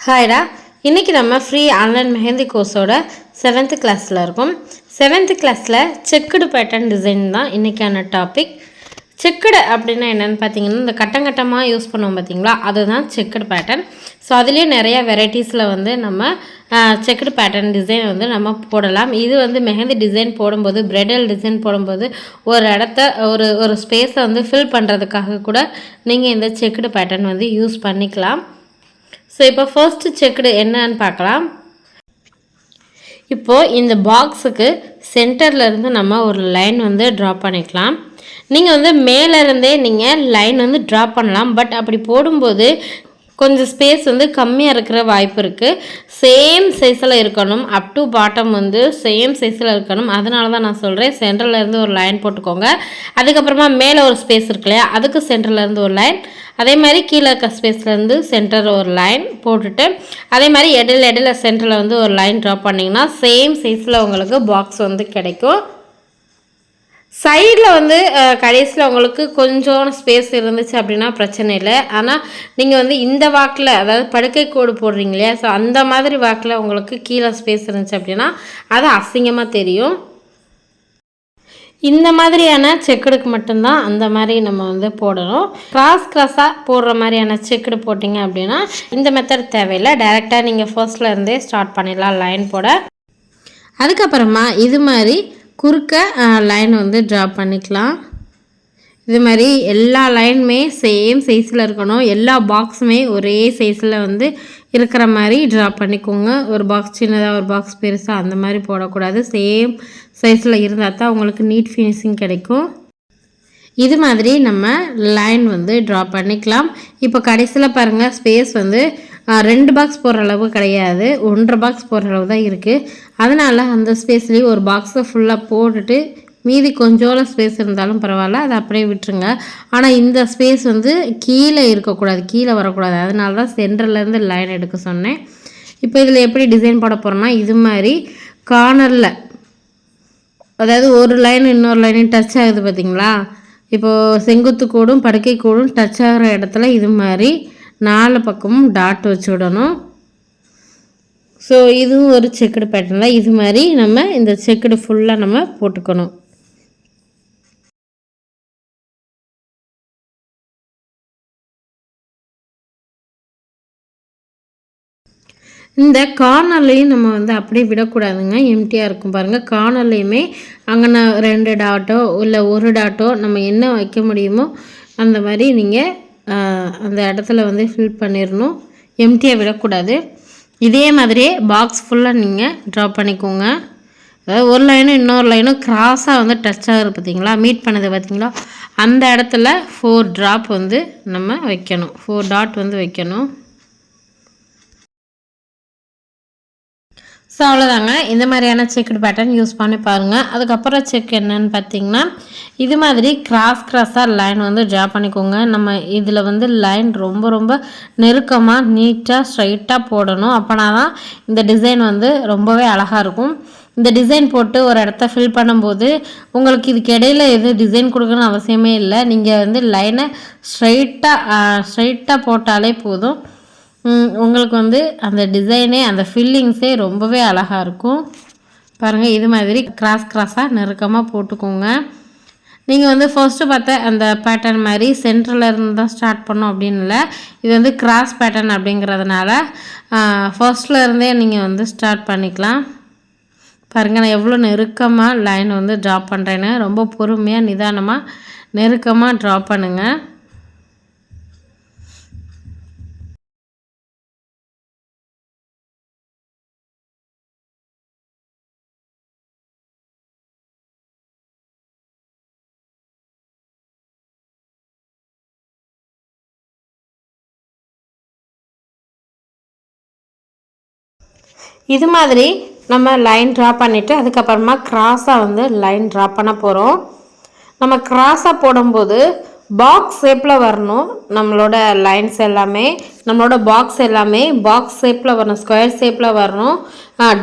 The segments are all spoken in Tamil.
ஹாய்டா, இன்றைக்கி நம்ம ஃப்ரீ ஆன்லைன் மெஹந்தி கோர்ஸோட 7th கிளாஸில் இருக்கும். 7th கிளாஸில் செக்குடு பேட்டர்ன் டிசைன் தான் இன்றைக்கான டாபிக். செக்குடு அப்படின்னா என்னென்னு பார்த்தீங்கன்னா, இந்த கட்டமாக யூஸ் பண்ணுவோம் பார்த்தீங்களா, அதுதான் செக்குடு பேட்டர்ன். ஸோ அதுலேயே நிறையா வெரைட்டிஸில் நம்ம செக்குடு பேட்டர்ன் டிசைன் நம்ம போடலாம். இது மெஹந்தி டிசைன் போடும்போது, பிரைடல் டிசைன் போடும்போது ஒரு இடத்த ஒரு ஸ்பேஸை ஃபில் பண்ணுறதுக்காக கூட நீங்கள் இந்த செக்குடு பேட்டர்ன் யூஸ் பண்ணிக்கலாம். ஸோ இப்போ ஃபர்ஸ்ட்டு செக்குடு என்னன்னு பார்க்கலாம். இப்போது இந்த பாக்ஸுக்கு சென்டர்லேருந்து நம்ம ஒரு லைன் ட்ரா பண்ணிக்கலாம். நீங்கள் மேலேருந்தே நீங்கள் லைன் ட்ரா பண்ணலாம். பட் அப்படி போடும்போது கொஞ்சம் ஸ்பேஸ் கம்மியாக இருக்கிற வாய்ப்பு இருக்குது. சேம் சைஸில் இருக்கணும், அப் டு பாட்டம் சேம் சைஸில் இருக்கணும். அதனால தான் நான் சொல்கிறேன், சென்டர்லேருந்து ஒரு லைன் போட்டுக்கோங்க. அதுக்கப்புறமா மேலே ஒரு ஸ்பேஸ் இருக்கு இல்லையா, அதுக்கு சென்டர்லேருந்து ஒரு லைன், அதே மாதிரி கீழே இருக்க ஸ்பேஸ்லேருந்து சென்டர் ஒரு லைன் போட்டுட்டு, அதே மாதிரி இடையில சென்டரில் ஒரு லைன் ட்ரா பண்ணிங்கன்னா சேம் சைஸில் உங்களுக்கு பாக்ஸ் கிடைக்கும். சைடில் கடைசியில் உங்களுக்கு கொஞ்சம் ஸ்பேஸ் இருந்துச்சு அப்படின்னா பிரச்சனை இல்லை. ஆனால் நீங்கள் இந்த வாக்கில், அதாவது படுக்கை கோடு போடுறீங்க இல்லையா, ஸோ அந்த மாதிரி வாக்கில் உங்களுக்கு கீழே ஸ்பேஸ் இருந்துச்சு அப்படின்னா அது அசிங்கமாக தெரியும். இந்த மாதிரியான செக்குடுக்கு மட்டும்தான் அந்த மாதிரி நம்ம போடணும். கிராஸாக போடுற மாதிரியான செக்குடு போட்டிங்க அப்படின்னா இந்த மெத்தட் தேவையில்லை. டைரெக்டாக நீங்கள் ஃபர்ஸ்ட்ல இருந்தே ஸ்டார்ட் பண்ணிடலாம் லைன் போட. அதுக்கப்புறமா இது மாதிரி குறுக்க லைன் ட்ரா பண்ணிக்கலாம். இது மாதிரி எல்லா லைனுமே சேம் சைஸில் இருக்கணும். எல்லா பாக்ஸுமே ஒரே சைஸில் இருக்கிற மாதிரி ட்ரா பண்ணிக்கோங்க. ஒரு பாக்ஸ் சின்னதாக, ஒரு பாக்ஸ் பெருசாக அந்த மாதிரி போடக்கூடாது. சேம் சைஸில் இருந்தால் தான் உங்களுக்கு நீட் ஃபினிஷிங் கிடைக்கும். இது மாதிரி நம்ம லைன் ட்ரா பண்ணிக்கலாம். இப்போ கடைசியில் பாருங்கள், ஸ்பேஸ் 2 பாக்ஸ் போடுற அளவு கிடையாது, 1.5 பாக்ஸ் போடுற அளவு தான் இருக்குது. அதனால் அந்த ஸ்பேஸ்லேயே ஒரு பாக்ஸை ஃபுல்லாக போட்டுட்டு மீதி கொஞ்சோல ஸ்பேஸ் இருந்தாலும் பரவாயில்ல, அதை அப்படியே விட்டுருங்க. ஆனால் இந்த ஸ்பேஸ் கீழே இருக்கக்கூடாது, கீழே வரக்கூடாது. அதனால தான் சென்டர்லேருந்து லைன் எடுக்க சொன்னேன். இப்போ இதில் எப்படி டிசைன் போட போகிறோன்னா, இது மாதிரி கார்னரில், அதாவது ஒரு லைன் இன்னொரு லைனும் டச் ஆகுது பார்த்தீங்களா. இப்போது செங்குத்து கோடும் படுக்கை கோடும் டச் ஆகிற இடத்துல இது மாதிரி 4 பக்கமும் டாட் வச்சு விடணும். ஸோ இதுவும் ஒரு செக்குடு பேட்டர்ன் தான். இது மாதிரி நம்ம இந்த செக்குடு ஃபுல்லாக நம்ம போட்டுக்கணும். இந்த கார்னர்லேயும் நம்ம அப்படியே விடக்கூடாதுங்க, எம்டியாக இருக்கும் பாருங்கள். கார்னர்லேயுமே அங்கே 2 டாட்டோ இல்லை 1 டாட்டோ நம்ம என்ன வைக்க முடியுமோ அந்த மாதிரி நீங்கள் அந்த இடத்துல ஃபில் பண்ணிடணும், எம்டியாக விடக்கூடாது. இதே மாதிரியே பாக்ஸ் ஃபுல்லாக நீங்கள் ட்ரா பண்ணிக்கோங்க. அதாவது ஒரு லைனும் இன்னொரு லைனும் கிராஸாக டச் ஆகுது பார்த்தீங்களா, மீட் பண்ணது பார்த்தீங்களா, அந்த இடத்துல 4 ட்ராப் நம்ம வைக்கணும், 4 டாட் வைக்கணும். ஸோ அவ்வளோதாங்க. இந்த மாதிரியான செக்குடு பேட்டர்ன் யூஸ் பண்ணி பாருங்கள். அதுக்கப்புறம் செக் என்னன்னு பார்த்தீங்கன்னா, இது மாதிரி கிராஸாக லைன் ட்ரா பண்ணிக்கோங்க. நம்ம இதில் லைன் ரொம்ப நெருக்கமாக நீட்டாக ஸ்ட்ரைட்டாக போடணும். அப்போனா தான் இந்த டிசைன் ரொம்பவே அழகாக இருக்கும். இந்த டிசைன் போட்டு ஒரு இடத்த ஃபில் பண்ணும்போது உங்களுக்கு இதுக்கு இடையில எது டிசைன் கொடுக்கணும்னு அவசியமே இல்லை. நீங்கள் லைனை ஸ்ட்ரைட்டாக போட்டாலே போதும். உங்களுக்கு அந்த டிசைனே, அந்த ஃபில்லிங்ஸே ரொம்பவே அழகாக இருக்கும். பாருங்கள், இது மாதிரி கிராஸாக நெருக்கமாக போட்டுக்கோங்க. நீங்கள் ஃபர்ஸ்ட்டு பார்த்த அந்த பேட்டர்ன் மாதிரி சென்டரில் இருந்து தான் ஸ்டார்ட் பண்ணோம் அப்படின்னு இல்லை. இது கிராஸ் பேட்டர்ன் அப்படிங்கிறதுனால ஃபர்ஸ்டில் இருந்தே நீங்கள் ஸ்டார்ட் பண்ணிக்கலாம். பாருங்கள், நான் எவ்வளோ நெருக்கமாக லைன் ட்ரா பண்ணுறேன்னு. ரொம்ப பொறுமையாக நிதானமாக நெருக்கமாக ட்ரா பண்ணுங்கள். இது மாதிரி நம்ம லைன் ட்ரா பண்ணிவிட்டு அதுக்கப்புறமா கிராஸாக லைன் ட்ரா பண்ண போகிறோம். நம்ம கிராஸாக போடும்போது பாக்ஸ் ஷேப்பில் வரணும். நம்மளோட லைன்ஸ் எல்லாமே, நம்மளோட பாக்ஸ் எல்லாமே பாக்ஸ் ஷேப்பில் வரணும், ஸ்கொயர் ஷேப்பில் வரணும்,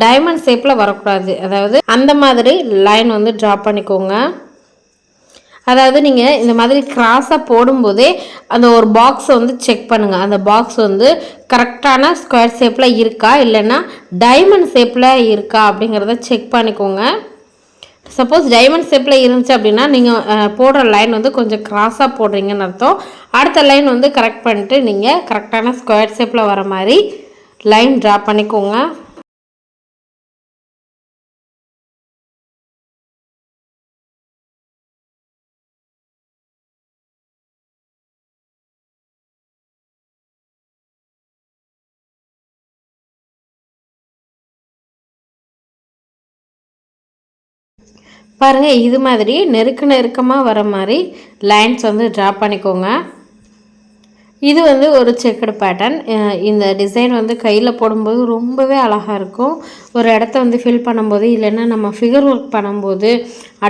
டைமண்ட் ஷேப்பில் வரக்கூடாது. அதாவது அந்த மாதிரி லைன் ட்ரா பண்ணிக்கோங்க. அதாவது நீங்கள் இந்த மாதிரி கிராஸாக போடும்போதே அந்த ஒரு பாக்ஸை வந்து செக் பண்ணுங்கள். அந்த பாக்ஸ் வந்து கரெக்டான ஸ்கொயர் ஷேப்பில் இருக்கா இல்லைன்னா டைமண்ட் ஷேப்பில் இருக்கா அப்படிங்கிறத செக் பண்ணிக்கோங்க. சப்போஸ் டைமண்ட் ஷேப்பில் இருந்துச்சு அப்படின்னா நீங்கள் போடுற லைன் வந்து கொஞ்சம் கிராஸாக போடுறீங்கன்னு அர்த்தம். அடுத்த லைன் வந்து கரெக்ட் பண்ணிட்டு நீங்கள் கரெக்டான ஸ்கொயர் ஷேப்பில் வர மாதிரி லைன் ட்ரா பண்ணிக்கோங்க. பாருங்கள், இது மாதிரி நெருக்கமாக வர மாதிரி லைன்ஸ் வந்து ட்ரா பண்ணிக்கோங்க. இது வந்து ஒரு செக்குடு பேட்டர்ன். இந்த டிசைன் வந்து கையில் போடும்போது ரொம்பவே அழகாக இருக்கும். ஒரு இடத்த வந்து ஃபில் பண்ணும்போது இல்லைன்னா நம்ம ஃபிகர் ஒர்க் பண்ணும்போது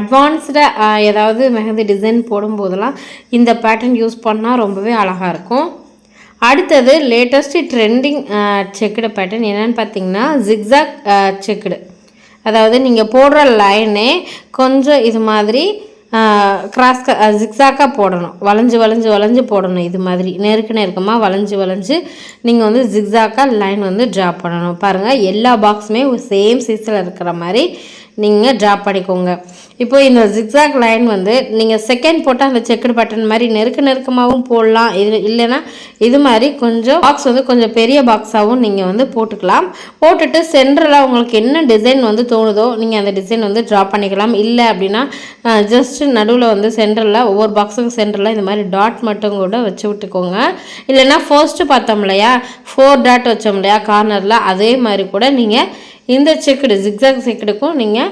அட்வான்ஸ்டாக ஏதாவது மெஹந்தி டிசைன் போடும்போதெல்லாம் இந்த பேட்டர்ன் யூஸ் பண்ணால் ரொம்பவே அழகாக இருக்கும். அடுத்தது லேட்டஸ்ட்டு ட்ரெண்டிங் செக்குடு பேட்டர்ன் என்னென்னு பார்த்தீங்கன்னா ஜிக்ஸாக் செக்குடு. அதாவது நீங்கள் போடுற லைனே கொஞ்சம் இது மாதிரி கிராஸ் ஜிக்ஸாக்காக போடணும். வளைஞ்சு போடணும். இது மாதிரி நெருக்கமாக வளைஞ்சு நீங்கள் வந்து ஜிக்ஸாக்காக லைன் வந்து ட்ரா பண்ணணும். பாருங்கள், எல்லா பாக்ஸுமே சேம் சைஸில் இருக்கிற மாதிரி நீங்கள் ட்ரா பண்ணிக்கோங்க. இப்போ இந்த ஜிக்ஸாக் லைன் வந்து நீங்கள் செகண்ட் போட்டால் அந்த செக்குடு பேட்டர்ன் மாதிரி நெருக்கமாகவும் போடலாம். இது இல்லைன்னா இது மாதிரி கொஞ்சம் பாக்ஸ் வந்து கொஞ்சம் பெரிய பாக்ஸாகவும் நீங்கள் வந்து போட்டுக்கலாம். போட்டுட்டு சென்டரில் உங்களுக்கு என்ன டிசைன் வந்து தோணுதோ நீங்கள் அந்த டிசைன் வந்து ட்ரா பண்ணிக்கலாம். இல்லை அப்படின்னா ஜஸ்ட்டு நடுவில் வந்து சென்டரில் ஒவ்வொரு பாக்ஸுக்கும் சென்டரில் இந்த மாதிரி டாட் மட்டும் கூட வச்சு விட்டுக்கோங்க. இல்லைன்னா ஃபர்ஸ்ட்டு பார்த்தோம் இல்லையா 4 டாட் வச்சோம் இல்லையா கார்னரில், அதே மாதிரி கூட நீங்கள் இந்த செக்குடு ஜிக்ஸாக் செக்குடுக்கும் நீங்கள்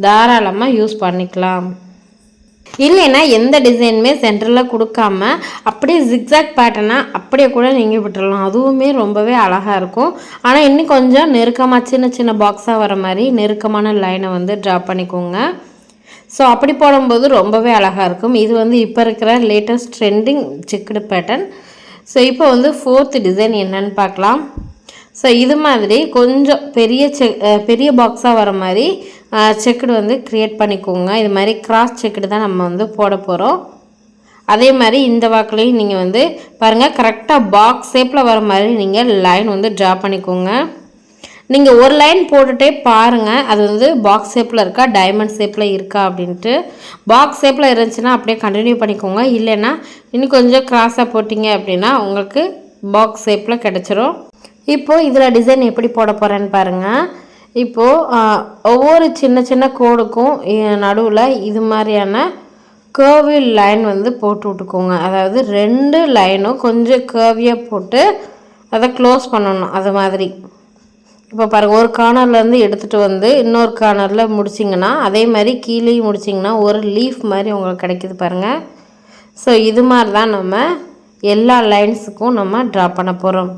தாராளமாக யூஸ் பண்ணிக்கலாம். இல்லைன்னா எந்த டிசைனுமே சென்டரில் கொடுக்காம அப்படியே ஜிக்ஸாக் பேட்டர்னாக அப்படியே கூட நீங்கள் விட்டுடலாம். அதுவுமே ரொம்பவே அழகாக இருக்கும். ஆனால் இன்னும் கொஞ்சம் நெருக்கமாக சின்ன பாக்ஸாக வர மாதிரி நெருக்கமான லைனை வந்து ட்ரா பண்ணிக்கோங்க. ஸோ அப்படி போடும்போது ரொம்பவே அழகாக இருக்கும். இது வந்து இப்போ இருக்கிற latest trending checked pattern. So இப்போ வந்து 4th டிசைன் என்னன்னு பார்க்கலாம். ஸோ இது மாதிரி கொஞ்சம் பெரிய பாக்ஸாக வர மாதிரி செக்குடு வந்து க்ரியேட் பண்ணிக்கோங்க. இது மாதிரி கிராஸ் செக்குடு தான் நம்ம வந்து போட போகிறோம். அதே மாதிரி இந்த வாக்குலேயும் நீங்கள் வந்து பாருங்கள், கரெக்டாக பாக்ஸ் ஷேப்பில் வர மாதிரி நீங்கள் லைன் வந்து ட்ரா பண்ணிக்கோங்க. நீங்கள் ஒரு லைன் போட்டுகிட்டே பாருங்கள், அது வந்து பாக்ஸ் ஷேப்பில் இருக்கா டைமண்ட் ஷேப்பில் இருக்கா அப்படின்ட்டு. பாக்ஸ் ஷேப்பில் இருந்துச்சுன்னா அப்படியே கண்டினியூ பண்ணிக்கோங்க. இல்லைன்னா இன்னும் கொஞ்சம் கிராஸாக போட்டிங்க அப்படின்னா உங்களுக்கு பாக்ஸ் ஷேப்பில் கிடச்சிரும். இப்போது இதில் டிசைன் எப்படி போட போகிறேன்னு பாருங்கள். இப்போது ஒவ்வொரு சின்ன கோடுக்கும் நடுவில் இது மாதிரியான கேர்வி லைன் வந்து போட்டு விட்டுக்கோங்க. அதாவது 2 லைனும் கொஞ்சம் கேர்வியாக போட்டு அதை க்ளோஸ் பண்ணணும். அது மாதிரி இப்போ பாருங்கள், ஒரு கார்னர்லேருந்து எடுத்துகிட்டு வந்து இன்னொரு கார்னரில் முடிச்சிங்கன்னா அதே மாதிரி கீழேயும் முடிச்சிங்கன்னா ஒரு லீஃப் மாதிரி உங்களுக்கு கிடைக்கிது பாருங்கள். ஸோ இது மாதிரி தான் நம்ம எல்லா லைன்ஸுக்கும் நம்ம ட்ரா பண்ண போகிறோம்.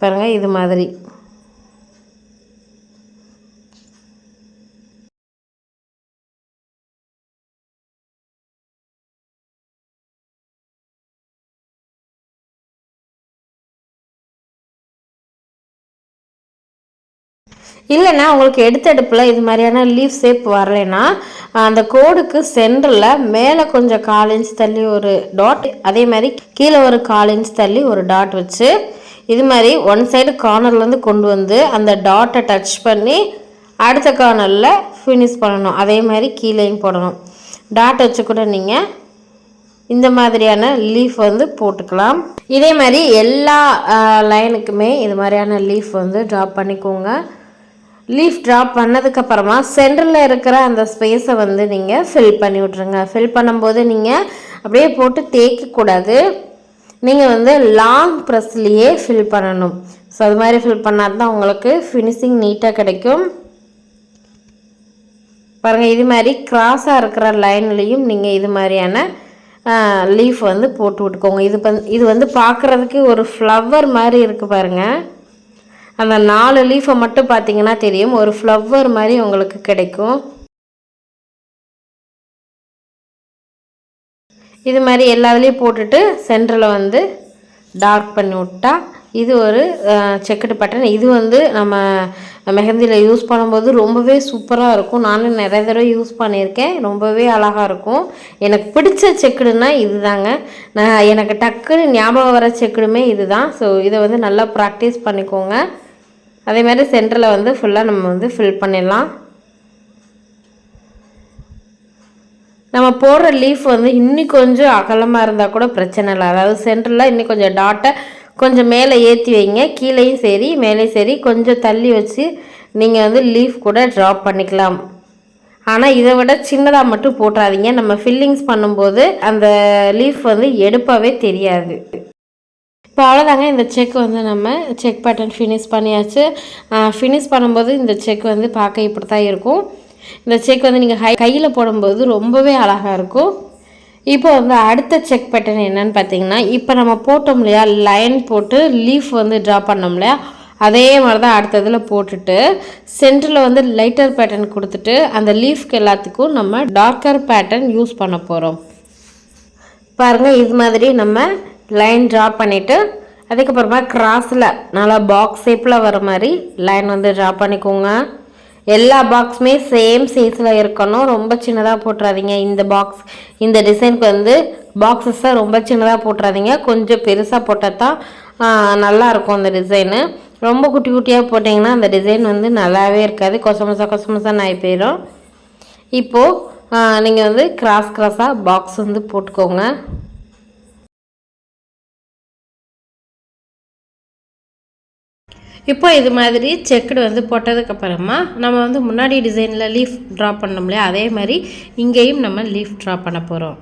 பாருங்கள், இது மாதிரி இல்லைன்னா உங்களுக்கு எடுத்தடுப்பில் இது மாதிரியான லீஃப் ஷேப் வரலைன்னா அந்த கோடுக்கு சென்டரில் மேலே கொஞ்சம் 1/4 இன்ச் தள்ளி ஒரு டாட், அதே மாதிரி கீழே ஒரு 1/4 இன்ச் தள்ளி ஒரு டாட் வச்சு இது மாதிரி ஒன் சைடு கார்னர்லேருந்து கொண்டு வந்து அந்த டாட்டை டச் பண்ணி அடுத்த கார்னரில் ஃபினிஷ் பண்ணணும். அதே மாதிரி கீழேயும் போடணும். டாட் வச்சு கூட நீங்கள் இந்த மாதிரியான லீஃப் வந்து போட்டுக்கலாம். இதே மாதிரி எல்லா லைனுக்குமே இது மாதிரியான லீஃப் வந்து ட்ராப் பண்ணிக்கோங்க. லீஃப் ட்ராப் பண்ணதுக்கப்புறமா சென்டரில் இருக்கிற அந்த ஸ்பேஸை வந்து நீங்கள் ஃபில் பண்ணி விட்ருங்க. ஃபில் பண்ணும்போது நீங்கள் அப்படியே போட்டு தேய்க்கக்கூடாது. நீங்கள் வந்து லாங் ப்ரெஸ்லேயே ஃபில் பண்ணணும். ஸோ அது மாதிரி ஃபில் பண்ணால் தான் உங்களுக்கு ஃபினிஷிங் நீட்டாக கிடைக்கும். பாருங்கள், இது மாதிரி கிராஸாக இருக்கிற லைன்லேயும் நீங்கள் இது மாதிரியான லீஃப் வந்து போட்டு விட்டுக்கோங்க. இது வந்து பார்க்குறதுக்கு ஒரு ஃப்ளவர் மாதிரி இருக்குது பாருங்கள். அந்த 4 லீஃபை மட்டும் பார்த்தீங்கன்னா தெரியும், ஒரு ஃப்ளவர் மாதிரி உங்களுக்கு கிடைக்கும். இது மாதிரி எல்லாத்துலேயும் போட்டுட்டு சென்டரில் வந்து டார்க் பண்ணி விட்டா இது ஒரு செக்குடு பேட்டர்ன். இது வந்து நம்ம மெஹந்தியில் யூஸ் பண்ணும்போது ரொம்பவே சூப்பராக இருக்கும். நானும் நிறைய தடவை யூஸ் பண்ணியிருக்கேன். ரொம்பவே அழகாக இருக்கும். எனக்கு பிடிச்ச செக்குடுன்னா இது தாங்க. எனக்கு டக்குன்னு ஞாபகம் வர செக்குடுமே இது தான். ஸோ இதை வந்து நல்லா ப்ராக்டிஸ் பண்ணிக்கோங்க. அதே மாதிரி சென்டரில் வந்து ஃபுல்லாக நம்ம வந்து ஃபில் பண்ணிடலாம். நம்ம போடுற லீஃப் வந்து இன்னும் கொஞ்சம் அகலமாக இருந்தால் கூட பிரச்சனை இல்லை. அதாவது சென்டரில் இன்னும் கொஞ்சம் டாட்டை கொஞ்சம் மேலே ஏற்றி வைங்க. கீழேயும் சரி மேலேயும் சரி கொஞ்சம் தள்ளி வச்சு நீங்கள் வந்து லீஃப் கூட ட்ராப் பண்ணிக்கலாம். ஆனால் இதை விட சின்னதாக மட்டும் போட்டுறாதீங்க. நம்ம ஃபில்லிங்ஸ் பண்ணும்போது அந்த லீஃப் வந்து எடுப்பாகவே தெரியாது. இப்போ அவ்வளோதாங்க. இந்த செக் வந்து நம்ம செக் பேட்டர்ன் ஃபினிஷ் பண்ணியாச்சு. ஃபினிஷ் பண்ணும்போது இந்த செக் வந்து பார்க்க இப்படி தான் இருக்கும். இந்த செக் வந்து நீங்கள் கையில் போடும்போது ரொம்பவே அழகாக இருக்கும். இப்போ வந்து அடுத்த செக் பேட்டர்ன் என்னன்னு பார்த்தீங்கன்னா, இப்போ நம்ம போட்டோம் இல்லையா, லைன் போட்டு லீஃப் வந்து ட்ரா பண்ணோம் இல்லையா, அதே மாதிரி தான் அடுத்ததில் போட்டுட்டு சென்டரில் வந்து லைட்டர் பேட்டர்ன் கொடுத்துட்டு அந்த லீஃப்க்கு எல்லாத்துக்கும் நம்ம டார்க்கர் பேட்டர்ன் யூஸ் பண்ண போகிறோம். பாருங்கள், இது மாதிரி நம்ம லைன் ட்ரா பண்ணிவிட்டு அதுக்கப்புறமா கிராஸில் நல்லா பாக்ஸ் ஷேப்பில் வர மாதிரி லைன் வந்து ட்ரா பண்ணிக்கோங்க. எல்லா பாக்ஸுமே சேம் சைஸில் இருக்கணும். ரொம்ப சின்னதாக போட்டுறாதீங்க. இந்த டிசைனுக்கு வந்து பாக்ஸஸை ரொம்ப சின்னதாக போட்டுறாதீங்க. கொஞ்சம் பெருசாக போட்டால் தான் நல்லாயிருக்கும் அந்த டிசைனு. ரொம்ப குட்டி குட்டியாக போட்டிங்கன்னா அந்த டிசைன் வந்து நல்லாவே இருக்காது. கொசமசா நாய் போயிடும். இப்போது நீங்கள் வந்து கிராஸாக பாக்ஸ் வந்து போட்டுக்கோங்க. இப்போ இது மாதிரி செக்குடு வந்து போட்டதுக்கப்புறமா நம்ம வந்து முன்னாடி டிசைனில் லீஃப் ட்ரா பண்ணோம் இல்லையா, அதே மாதிரி இங்கேயும் நம்ம லீஃப் ட்ரா பண்ண போகிறோம்.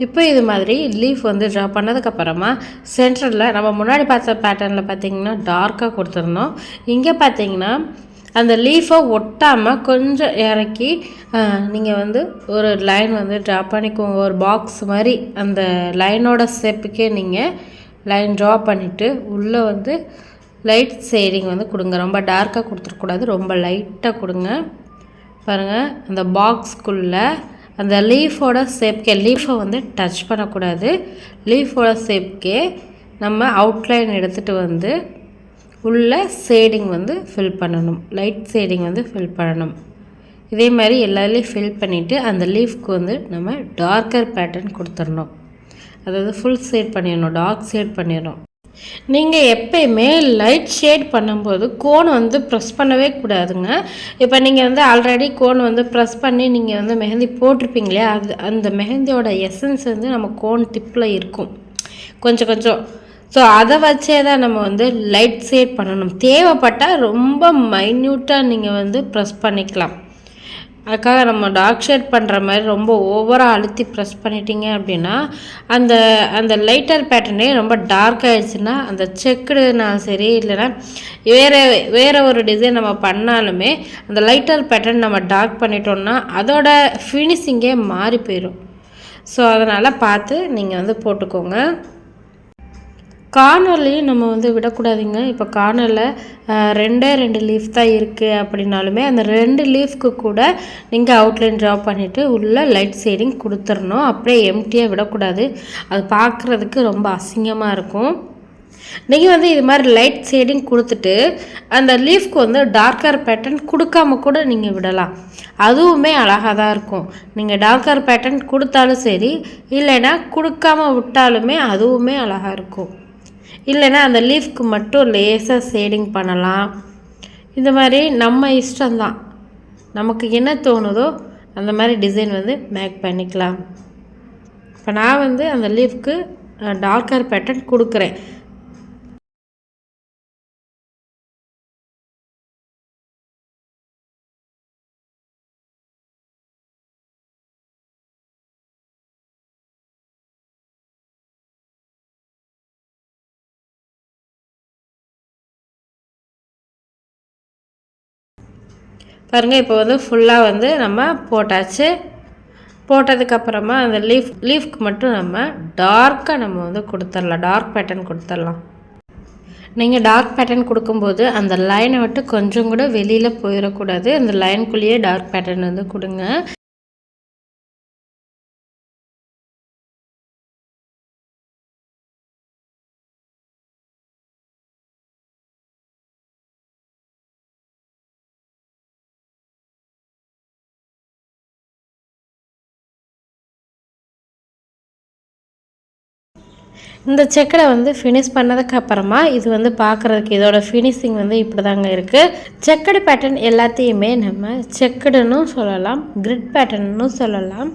இப்போ இது மாதிரி லீஃப் வந்து ட்ரா பண்ணதுக்கப்புறமா சென்டரில் நம்ம முன்னாடி பார்த்த பேட்டர்னில் பார்த்திங்கன்னா டார்க்காக கொடுத்துருந்தோம். இங்கே பார்த்திங்கன்னா அந்த லீஃபை ஒட்டாமல் கொஞ்சம் இறக்கி நீங்கள் வந்து ஒரு லைன் வந்து ட்ரா பண்ணிக்கோங்க. ஒரு பாக்ஸ் மாதிரி அந்த லைனோட ஷேப்புக்கே நீங்கள் லைன் ட்ரா பண்ணிவிட்டு உள்ளே வந்து லைட் ஷேடிங் வந்து கொடுங்க. ரொம்ப டார்க்காக கொடுத்துருக்கூடாது, ரொம்ப லைட்டாக கொடுங்க. பாருங்கள், அந்த பாக்ஸ்க்குள்ளே அந்த லீஃபோட ஷேப்கே லீஃபை வந்து டச் பண்ணக்கூடாது. லீஃபோட ஷேப்கே நம்ம அவுட்லைன் எடுத்துகிட்டு வந்து உள்ள ஷேடிங் வந்து ஃபில் பண்ணணும். லைட் ஷேடிங் வந்து ஃபில் பண்ணணும். இதே மாதிரி எல்லாத்துலேயும் ஃபில் பண்ணிவிட்டு அந்த லீஃப்க்கு வந்து நம்ம டார்க்கர் பேட்டர்ன் கொடுத்துடணும். அதாவது ஃபுல் ஷேட் பண்ணிடணும், டார்க் ஷேட் பண்ணிடணும். நீங்கள் எப்பயுமே லைட் ஷேட் பண்ணும்போது கோன் வந்து ப்ரெஸ் பண்ணவே கூடாதுங்க. இப்போ நீங்கள் வந்து ஆல்ரெடி கோன் வந்து ப்ரெஸ் பண்ணி நீங்கள் வந்து மெஹந்தி போட்டிருப்பீங்களே, அந்த மெஹந்தியோட எசன்ஸ் வந்து நம்ம கோன் டிப்பில் இருக்கும் கொஞ்சம். ஸோ அதை வச்சே தான் நம்ம வந்து லைட் ஷேட் பண்ணணும். தேவைப்பட்டால் ரொம்ப மைன்யூட்டாக நீங்கள் வந்து ப்ரெஸ் பண்ணிக்கலாம். அதுக்காக நம்ம டார்க் ஷேட் பண்ணுற மாதிரி ரொம்ப ஓவராக அழுத்தி ப்ரெஸ் பண்ணிட்டீங்க அப்படின்னா அந்த லைட்டர் பேட்டர்னே ரொம்ப டார்க் ஆகிடுச்சுன்னா அந்த செக்குடுனாலும் சரி, இல்லைன்னா வேறு ஒரு டிசைன் நம்ம பண்ணாலுமே அந்த லைட்டர் பேட்டர்ன் நம்ம டார்க் பண்ணிட்டோம்னா அதோட ஃபினிஷிங்கே மாறி போயிடும். ஸோ அதனால் பார்த்து நீங்கள் வந்து போட்டுக்கோங்க. கார்னர்லேயும் நம்ம வந்து விடக்கூடாதுங்க. இப்போ கார்னரில் 2 லீஃப் தான் இருக்குது அப்படின்னாலுமே அந்த 2 லீஃப்க்கு கூட நீங்கள் அவுட்லைன் ட்ரா பண்ணிவிட்டு உள்ளே லைட் ஷேடிங் கொடுத்துடணும். அப்படியே எம்டியாக விடக்கூடாது, அது பார்க்குறதுக்கு ரொம்ப அசிங்கமாக இருக்கும். நீங்கள் வந்து இது மாதிரி லைட் ஷேடிங் கொடுத்துட்டு அந்த லீஃப்க்கு வந்து டார்க்கர் பேட்டர்ன் கொடுக்காம கூட நீங்கள் விடலாம், அதுவுமே அழகாக தான் இருக்கும். நீங்கள் டார்க்கர் பேட்டர்ன் கொடுத்தாலும் சரி, இல்லைன்னா கொடுக்காம விட்டாலுமே அதுவுமே அழகாக இருக்கும். இல்லைன்னா அந்த லீஃப்க்கு மட்டும் லேசாக ஷேடிங் பண்ணலாம். இந்த மாதிரி நம்ம இஷ்டம்தான், நமக்கு என்ன தோணுதோ அந்த மாதிரி டிசைன் வந்து மேக் பண்ணிக்கலாம். இப்போ நான் வந்து அந்த லீஃப்க்கு டார்க்கர் பேட்டர்ன் கொடுக்குறேன். பாருங்கள், இப்போ வந்து ஃபுல்லாக வந்து நம்ம போட்டாச்சு. போட்டதுக்கப்புறமா அந்த லீஃப்க்கு மட்டும் நம்ம டார்க்காக நம்ம வந்து கொடுத்துடலாம், டார்க் பேட்டர்ன் கொடுத்துடலாம். நீங்கள் டார்க் பேட்டர்ன் கொடுக்கும்போது அந்த லைனை விட்டு கொஞ்சம் கூட வெளியில் போயிடக்கூடாது, அந்த லைனுக்குள்ளேயே டார்க் பேட்டர்ன் வந்து கொடுங்க. இந்த செக்கடை வந்து ஃபினிஷ் பண்ணதுக்கப்புறமா இது வந்து பார்க்குறதுக்கு இதோட ஃபினிஷிங் வந்து இப்படி தாங்க இருக்குது. செக்கடு பேட்டர்ன் எல்லாத்தையுமே நம்ம செக்கடுன்னு சொல்லலாம், கிரிட் பேட்டர்ன்னு சொல்லலாம்.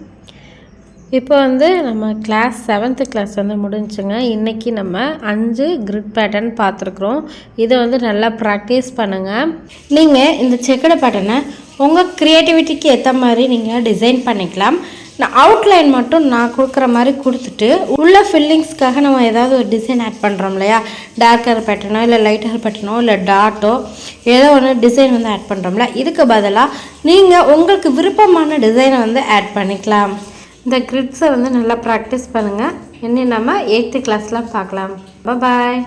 இப்போ வந்து நம்ம கிளாஸ் 7th கிளாஸ் வந்து முடிஞ்சுங்க. இன்றைக்கி நம்ம 5 கிரிட் பேட்டர்ன் பார்த்துருக்குறோம். இதை வந்து நல்லா ப்ராக்டிஸ் பண்ணுங்கள். நீங்கள் இந்த செக்கடு பேட்டர்னை உங்கள் க்ரியேட்டிவிட்டிக்கு ஏற்ற மாதிரி நீங்கள் டிசைன் பண்ணிக்கலாம். நான் அவுட்லைன் மட்டும் நான் கொடுக்குற மாதிரி கொடுத்துட்டு உள்ள ஃபில்லிங்ஸ்க்காக நம்ம ஏதாவது ஒரு டிசைன் ஆட் பண்ணுறோம் இல்லையா, டார்க்கர் பேட்டர்னோ இல்லை லைட்டர் பேட்டர்னோ இல்லை டாட்டோ ஏதோ ஒன்று டிசைன் வந்து ஆட் பண்ணுறோம்ல, இதுக்கு பதிலாக நீங்கள் உங்களுக்கு விருப்பமான டிசைனை வந்து ஆட் பண்ணிக்கலாம். இந்த கிரிட்ஸை வந்து நல்லா ப்ராக்டிஸ் பண்ணுங்கள். இன்னும் நம்ம 8th கிளாஸில் பார்க்கலாம். பாய்.